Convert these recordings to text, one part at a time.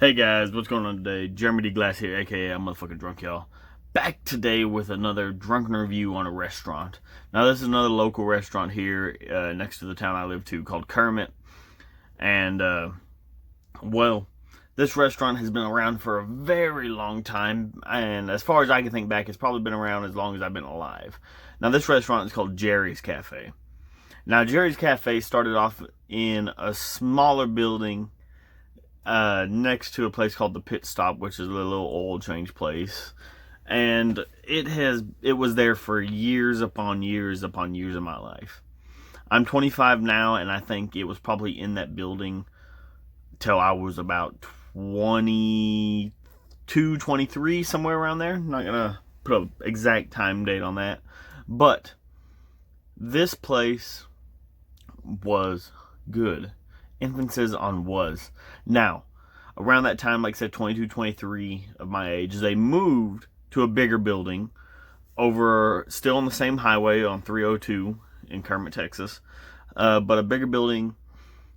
Hey guys, what's going on today? Jeremy D. Glass here, aka I'm motherfucking drunk, y'all. Back today with another drunken review on a restaurant. Now, this is another local restaurant here next to the town I live to called Kermit. And, well, this restaurant has been around for a very long time. And as far as I can think back, it's probably been around as long as I've been alive. Now, this restaurant is called Jerry's Cafe. Now, Jerry's Cafe started off in a smaller building next to a place called the Pit Stop, which is a little oil change place, and it was there for years upon years upon years of my life. I'm 25 now, and I think it was probably in that building till I was about 22, 23, somewhere around there. I'm not gonna put an exact time date on that, but this place was good. Emphasis on was. Now, around that time, like I said, 22, 23 of my age, they moved to a bigger building over, still on the same highway on 302 in Kermit, Texas, but a bigger building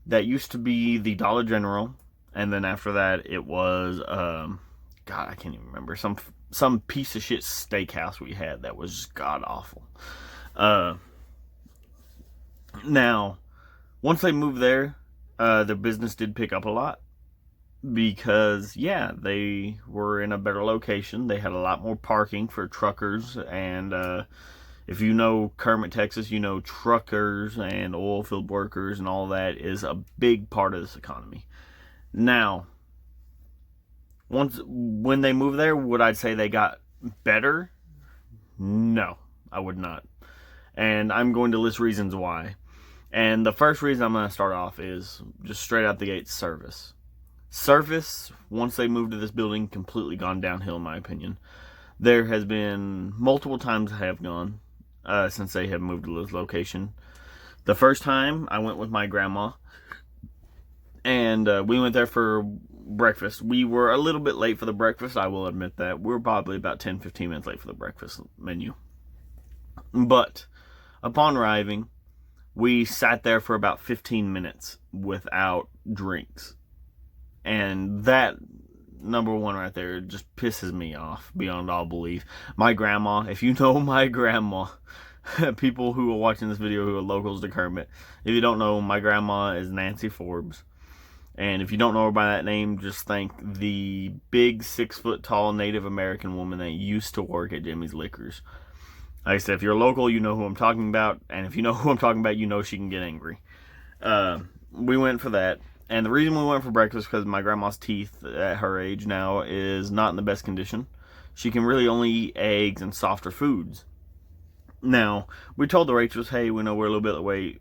that used to be the Dollar General, and then after that, it was, God, I can't even remember, some piece of shit steakhouse we had that was just god-awful. Now, once they moved there, their business did pick up a lot because, yeah, they were in a better location. They had a lot more parking for truckers, and if you know Kermit, Texas, you know truckers and oil field workers and all that is a big part of this economy. Now, when they moved there, would I say they got better? No, I would not. And I'm going to list reasons why. And the first reason I'm going to start off is just straight out the gate, service. Service, once they moved to this building, completely gone downhill in my opinion. There has been multiple times I have gone since they have moved to this location. The first time I went with my grandma, and we went there for breakfast. We were a little bit late for the breakfast, I will admit that. We were probably about 10-15 minutes late for the breakfast menu. But upon arriving, we sat there for about 15 minutes without drinks. And that, number one right there, just pisses me off beyond all belief. My grandma, if you know my grandma, people who are watching this video who are locals to Kermit, if you don't know, my grandma is Nancy Forbes. And if you don't know her by that name, just think the big 6-foot-tall Native American woman that used to work at Jimmy's Liquors. Like I said, if you're local, you know who I'm talking about. And if you know who I'm talking about, you know she can get angry. We went for that. And the reason we went for breakfast because my grandma's teeth at her age now is not in the best condition. She can really only eat eggs and softer foods. Now, we told the waitress, hey, we know we're a little bit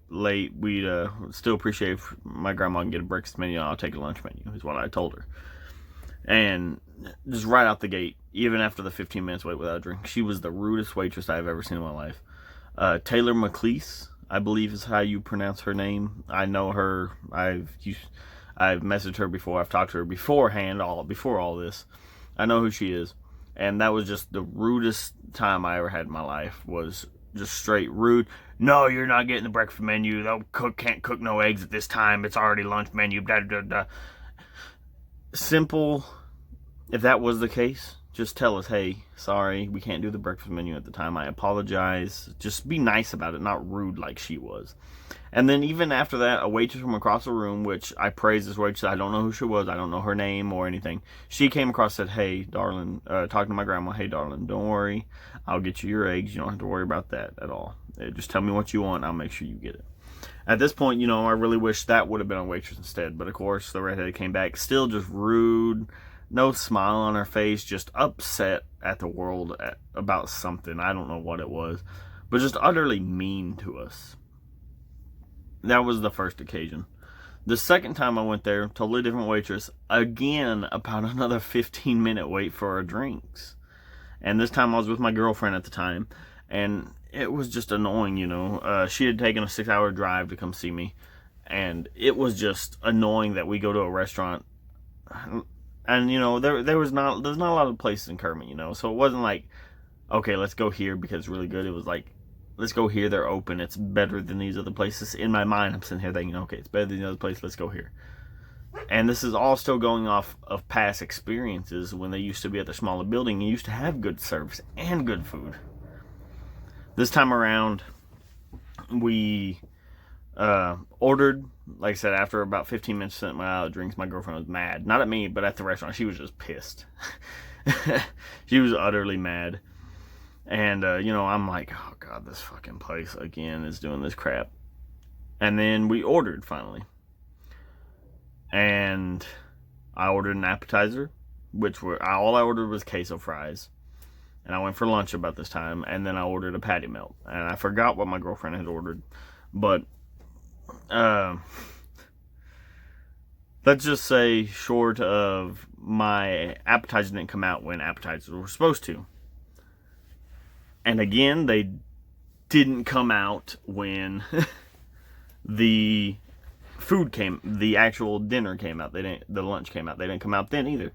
late. We'd still appreciate if my grandma can get a breakfast menu and I'll take a lunch menu, is what I told her. And just right out the gate, even after the 15 minutes wait without a drink, she was the rudest waitress I've ever seen in my life. Taylor McLeese, I believe is how you pronounce her name. I know her. I've messaged her before. I've talked to her beforehand, before all this. I know who she is. And that was just the rudest time I ever had in my life, was just straight rude. No, you're not getting the breakfast menu. Can't cook no eggs at this time. It's already lunch menu. Da, da, da. Simple. If that was the case, just tell us, hey, sorry, we can't do the breakfast menu at the time. I apologize. Just be nice about it, not rude like she was. And then even after that, a waitress from across the room, which I praise this waitress, I don't know who she was, I don't know her name or anything. She came across and said, hey, darling, talking to my grandma, hey, darling, don't worry. I'll get you your eggs. You don't have to worry about that at all. Just tell me what you want. I'll make sure you get it. At this point, you know, I really wish that would have been a waitress instead. But, of course, the redhead came back. Still just rude. No smile on her face. Just upset at the world about something. I don't know what it was. But just utterly mean to us. That was the first occasion. The second time I went there, totally different waitress. Again, about another 15-minute wait for our drinks. And this time I was with my girlfriend at the time. And it was just annoying, you know. She had taken a 6-hour drive to come see me, and it was just annoying that we go to a restaurant, and you know, there's not a lot of places in Kermit, you know, so it wasn't like, okay, let's go here because it's really good. It was like, let's go here, they're open, it's better than these other places. In my mind, I'm sitting here thinking, okay, it's better than the other place, let's go here. And this is all still going off of past experiences when they used to be at the smaller building and used to have good service and good food. This time around, we ordered, like I said, after about 15 minutes sitting out of drinks, my girlfriend was mad. Not at me, but at the restaurant. She was just pissed. She was utterly mad. And, I'm like, oh, God, this fucking place, again, is doing this crap. And then we ordered, finally. And I ordered an appetizer, all I ordered was queso fries. And I went for lunch about this time, and then I ordered a patty melt. And I forgot what my girlfriend had ordered. But, let's just say, short of my appetizer didn't come out when appetizers were supposed to. And again, they didn't come out when the actual dinner came out. The lunch came out. They didn't come out then either.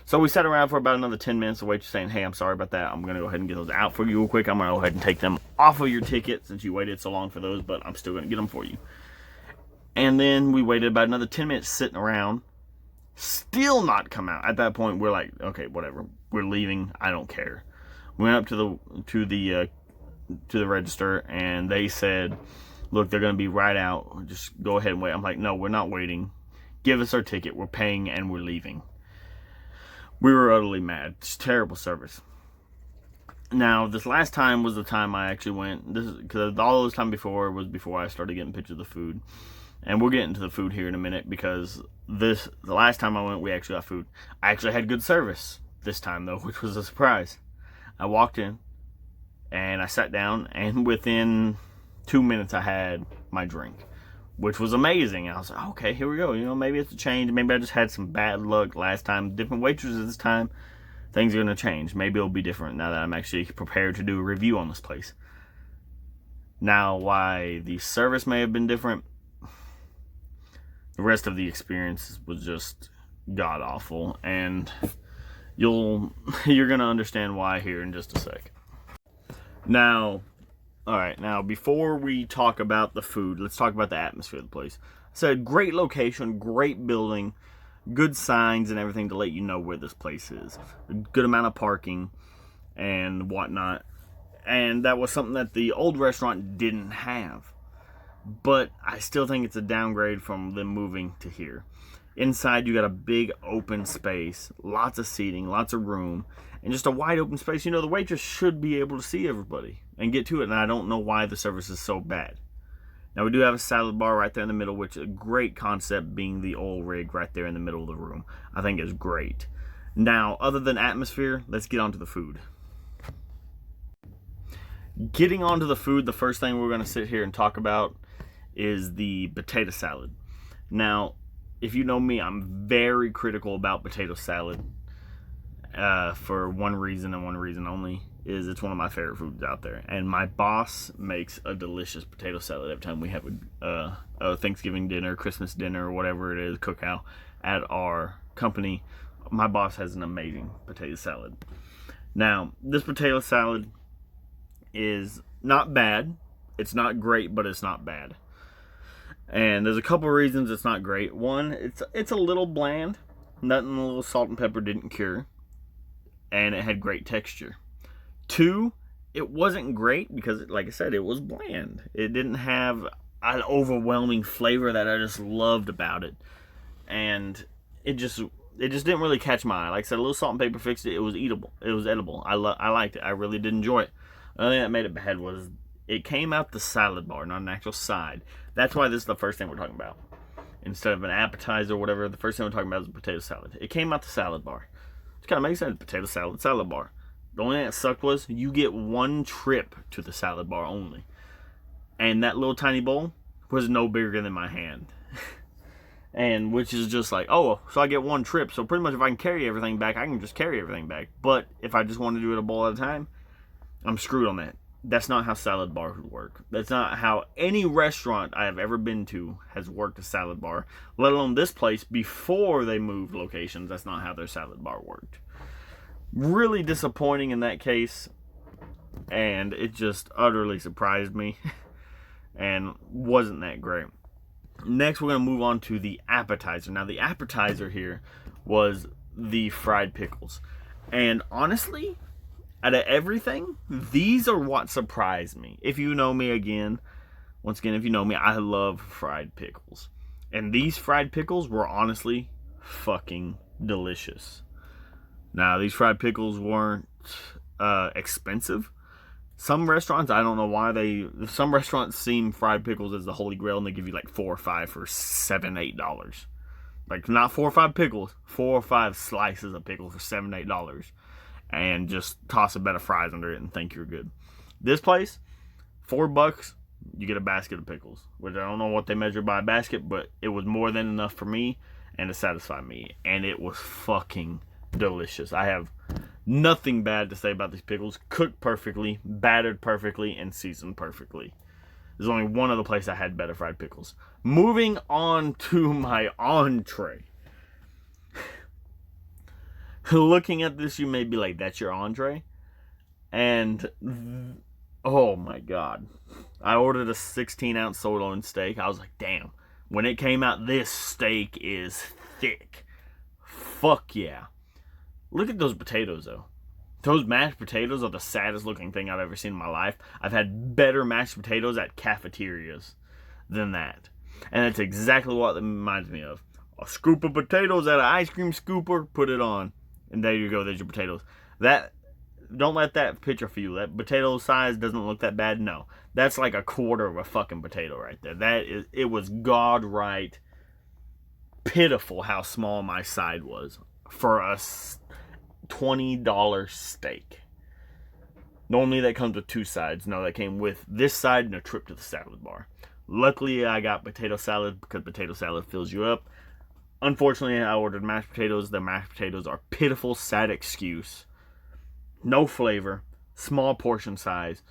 So we sat around for about another 10 minutes. The waitress saying, hey, I'm sorry about that. I'm going to go ahead and get those out for you real quick. I'm going to go ahead and take them off of your ticket since you waited so long for those, but I'm still going to get them for you. And then we waited about another 10 minutes sitting around. Still not come out. At that point, we're like, okay, whatever. We're leaving. I don't care. We went up to the register, and they said, look, they're going to be right out. Just go ahead and wait. I'm like, no, we're not waiting. Give us our ticket. We're paying, and we're leaving. We were utterly mad. It's terrible service. Now, this last time was the time I actually went. This is because all those time before was before I started getting pictures of the food. And we'll get into the food here in a minute because the last time I went, we actually got food. I actually had good service this time, though, which was a surprise. I walked in, and I sat down, and within 2 minutes, I had my drink, which was amazing. And I was like, okay, here we go. Maybe it's a change. Maybe I just had some bad luck last time. Different waitresses this time. Things are going to change. Maybe it'll be different now that I'm actually prepared to do a review on this place. Now, why the service may have been different, the rest of the experience was just god-awful. And you're going to understand why here in just a sec. Now, alright, now before we talk about the food, let's talk about the atmosphere of the place. I said great location, great building, good signs and everything to let you know where this place is. A good amount of parking and whatnot. And that was something that the old restaurant didn't have. But I still think it's a downgrade from them moving to here. Inside, you got a big open space, lots of seating, lots of room, and just a wide open space. The waitress should be able to see everybody and get to it, and I don't know why the service is so bad. Now, we do have a salad bar right there in the middle, which is a great concept, being the oil rig right there in the middle of the room. I think is great. Now, other than atmosphere, let's get on to the food. Getting onto the food, the first thing we're going to sit here and talk about is the potato salad. Now, if you know me, I'm very critical about potato salad for one reason and one reason only, is it's one of my favorite foods out there. And my boss makes a delicious potato salad every time we have a Thanksgiving dinner, Christmas dinner, or whatever it is, cookout at our company. My boss has an amazing potato salad. Now, this potato salad is not bad. It's not great, but it's not bad. And there's a couple reasons it's not great. One, it's a little bland. Nothing a little salt and pepper didn't cure. And it had great texture. Two, it wasn't great because, like I said, it was bland. It didn't have an overwhelming flavor that I just loved about it. And it just didn't really catch my eye. Like I said, a little salt and pepper fixed it. It was eatable. It was edible. I liked it. I really did enjoy it. The only thing that made it bad was it came out the salad bar, not an actual side. That's why this is the first thing we're talking about. Instead of an appetizer or whatever, the first thing we're talking about is a potato salad. It came out the salad bar. It kind of makes sense. Potato salad, salad bar. The only thing that sucked was you get one trip to the salad bar only. And that little tiny bowl was no bigger than my hand. And which is just like, oh, so I get one trip. So pretty much if I can carry everything back, I can just carry everything back. But if I just want to do it a bowl at a time, I'm screwed on that. That's not how salad bars would work. That's not how any restaurant I have ever been to has worked a salad bar. Let alone this place before they moved locations. That's not how their salad bar worked. Really disappointing in that case. And it just utterly surprised me. And wasn't that great. Next, we're going to move on to the appetizer. Now, the appetizer here was the fried pickles. And honestly, out of everything, these are what surprised me. If you know me again, once again, if you know me, I love fried pickles. And these fried pickles were honestly fucking delicious. Now, these fried pickles weren't expensive. Some restaurants, I don't know why some restaurants seem fried pickles as the holy grail, and they give you like 4 or 5 for $7, $8. Like, not 4 or 5 pickles, 4 or 5 slices of pickles for $7, $8. And just toss a bed of fries under it and think you're good. This place, $4, you get a basket of pickles. Which I don't know what they measure by a basket, but it was more than enough for me and to satisfy me. And it was fucking delicious. I have nothing bad to say about these pickles. Cooked perfectly, battered perfectly, and seasoned perfectly. There's only one other place I had better fried pickles. Moving on to my entree. Looking at this, you may be like, that's your entree? And, oh my god. I ordered a 16-ounce sirloin steak. I was like, damn. When it came out, this steak is thick. Fuck yeah. Look at those potatoes, though. Those mashed potatoes are the saddest looking thing I've ever seen in my life. I've had better mashed potatoes at cafeterias than that. And that's exactly what it reminds me of. A scoop of potatoes at an ice cream scooper, put it on. And there you go, there's your potatoes. Don't let that picture for you. That potato size doesn't look that bad. No. That's like a quarter of a fucking potato right there. It was god right pitiful how small my side was for a $20 steak. Normally that comes with 2 sides. No, that came with this side and a trip to the salad bar. Luckily, I got potato salad because potato salad fills you up. Unfortunately, I ordered mashed potatoes. The mashed potatoes are pitiful, sad excuse. No flavor, small portion size.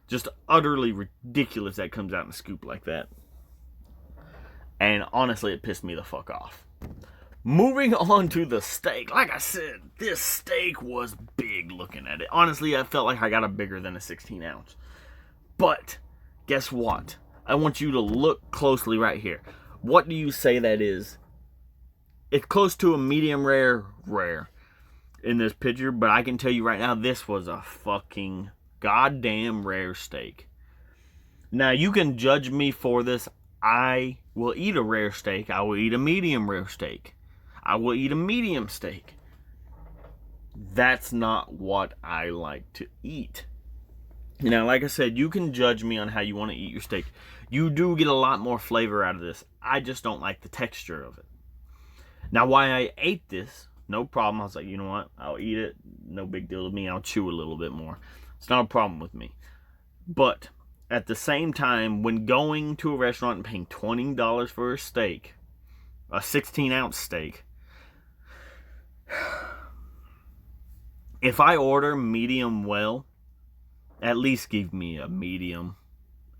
Just utterly ridiculous that comes out in a scoop like that. And honestly, it pissed me the fuck off. Moving on to the steak. Like I said, this steak was big looking at it. Honestly, I felt like I got a bigger than a 16-ounce. But, guess what? I want you to look closely right here. What do you say that is? It's close to a medium rare in this picture, but I can tell you right now, this was a fucking goddamn rare steak. Now, you can judge me for this. I will eat a rare steak. I will eat a medium rare steak. I will eat a medium steak. That's not what I like to eat. Now, like I said, you can judge me on how you want to eat your steak. You do get a lot more flavor out of this. I just don't like the texture of it. Now, why I ate this, no problem. I was like, you know what? I'll eat it. No big deal to me. I'll chew a little bit more. It's not a problem with me. But at the same time, when going to a restaurant and paying $20 for a steak, a 16-ounce steak, if I order medium well, at least give me a medium.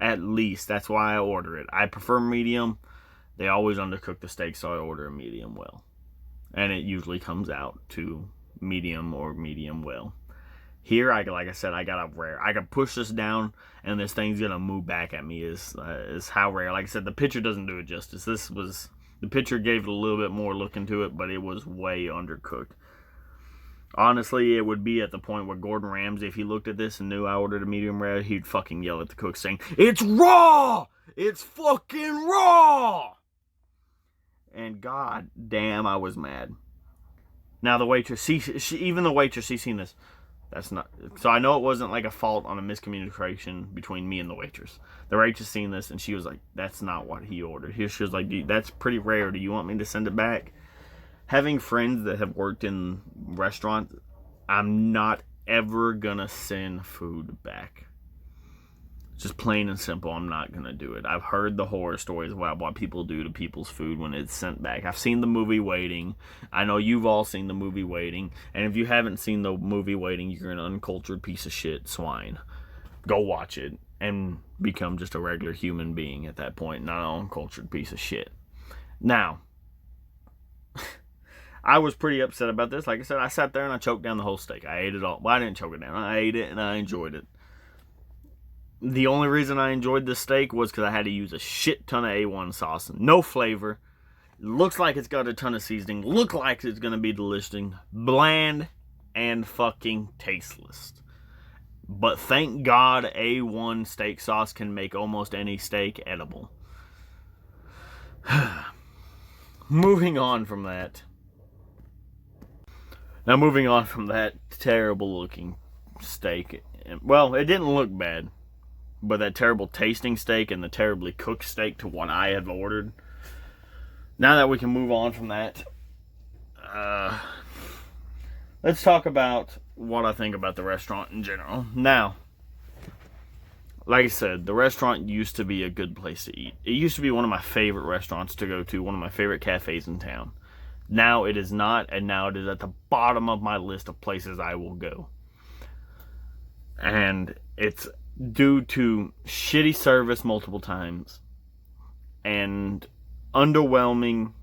At least. That's why I order it. I prefer medium. They always undercook the steak, so I order a medium well. And it usually comes out to medium or medium well. Here, like I said, I got a rare. I can push this down, and this thing's going to move back at me is how rare. Like I said, the picture doesn't do it justice. The picture gave it a little bit more look into it, but it was way undercooked. Honestly, it would be at the point where Gordon Ramsay, if he looked at this and knew I ordered a medium rare, he'd fucking yell at the cook saying, "It's raw! It's fucking raw!" And god damn, I was mad. Now the waitress, even the waitress, she's seen this. That's not, so I know it wasn't like a fault on a miscommunication between me and the waitress. The waitress seen this and she was like, "That's not what he ordered." She was like, "That's pretty rare. Do you want me to send it back?" Having friends that have worked in restaurants, I'm not ever gonna send food back. Just plain and simple, I'm not gonna do it. I've heard the horror stories about what people do to people's food when it's sent back. I've seen the movie Waiting. I know you've all seen the movie Waiting. And if you haven't seen the movie Waiting, you're an uncultured piece of shit swine. Go watch it and become just a regular human being at that point, not an uncultured piece of shit. Now, I was pretty upset about this. Like I said, I sat there and I choked down the whole steak. I ate it all. Well, I didn't choke it down. I ate it and I enjoyed it. the only reason I enjoyed this steak was because I had to use a shit ton of A1 sauce. No flavor. Looks like it's got a ton of seasoning. Look like it's going to be delicious. Bland and fucking tasteless. But thank God A1 steak sauce can make almost any steak edible. Moving on from that. Now, moving on from that terrible looking steak. Well, it didn't look bad. But that terrible tasting steak and the terribly cooked steak to what I have ordered. Now that we can move on from that, let's talk about what I think about the restaurant in general. Now, like I said, the restaurant used to be a good place to eat. It used to be one of my favorite restaurants to go to, one of my favorite cafes in town. Now it is not, and now it is at the bottom of my list of places I will go. And it's due to shitty service multiple times and underwhelming,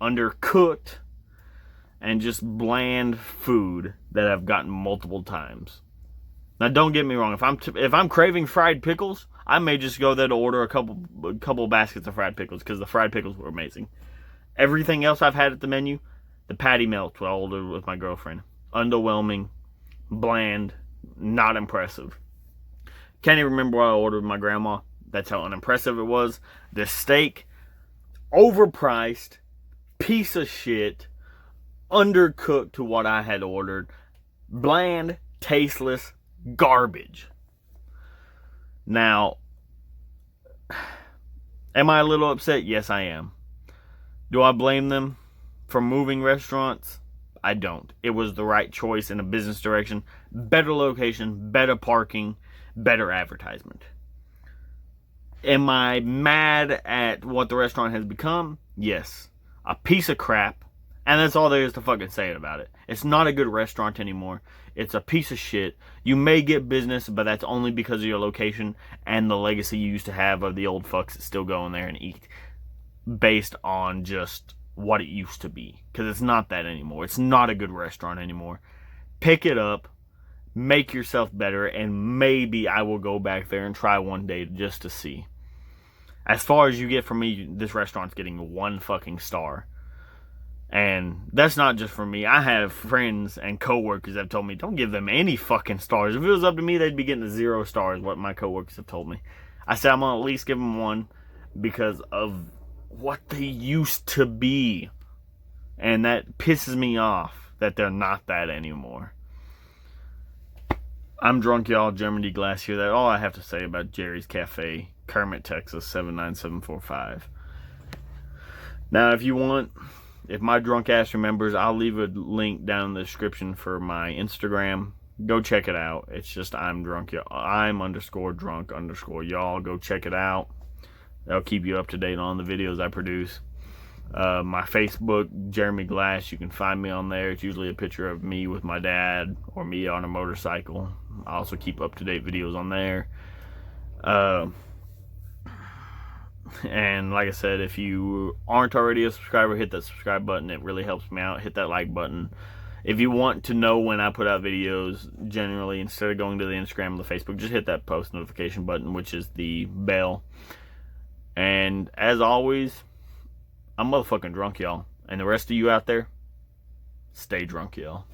undercooked, and just bland food that I've gotten multiple times. Now, don't get me wrong. If I'm craving fried pickles, I may just go there to order a couple baskets of fried pickles because the fried pickles were amazing. Everything else I've had at the menu, the patty melt, what I ordered with my girlfriend, underwhelming, bland, not impressive. Can't even remember what I ordered with my grandma. That's how unimpressive it was. The steak, overpriced, piece of shit, undercooked to what I had ordered, bland, tasteless, garbage. Now, am I a little upset? Yes, I am. Do I blame them for moving restaurants? I don't. It was the right choice in a business direction. Better location, better parking, better advertisement. Am I mad at what the restaurant has become? Yes. A piece of crap. And that's all there is to fucking say about it. It's not a good restaurant anymore. It's a piece of shit. You may get business, but that's only because of your location and the legacy you used to have of the old fucks that still go in there and eat. Based on just what it used to be. Because it's not that anymore. It's not a good restaurant anymore. Pick it up. Make yourself better. And maybe I will go back there and try one day just to see. As far as you get from me, this restaurant's getting 1 fucking star. And that's not just for me. I have friends and coworkers that have told me, don't give them any fucking stars. If it was up to me, they'd be getting 0 stars, what my coworkers have told me. I said I'm going to at least give them 1 because of what they used to be. And that pisses me off that they're not that anymore. I'm drunk, y'all. Germany Glass here. That's all I have to say about Jerry's Cafe, Kermit, Texas, 79745. Now, if you want, if my drunk ass remembers, I'll leave a link down in the description for my Instagram. Go check it out. It's just I'm drunk, y'all. I'm _drunk_ y'all. Go check it out. That'll keep you up to date on the videos I produce. My Facebook, Jeremy Glass, you can find me on there. It's usually a picture of me with my dad or me on a motorcycle. I also keep up-to-date videos on there. And like I said, if you aren't already a subscriber, hit that subscribe button. It really helps me out. Hit that like button. If you want to know when I put out videos, generally, instead of going to the Instagram or the Facebook, just hit that post notification button, which is the bell. And as always, I'm motherfucking drunk, y'all. And the rest of you out there, stay drunk, y'all.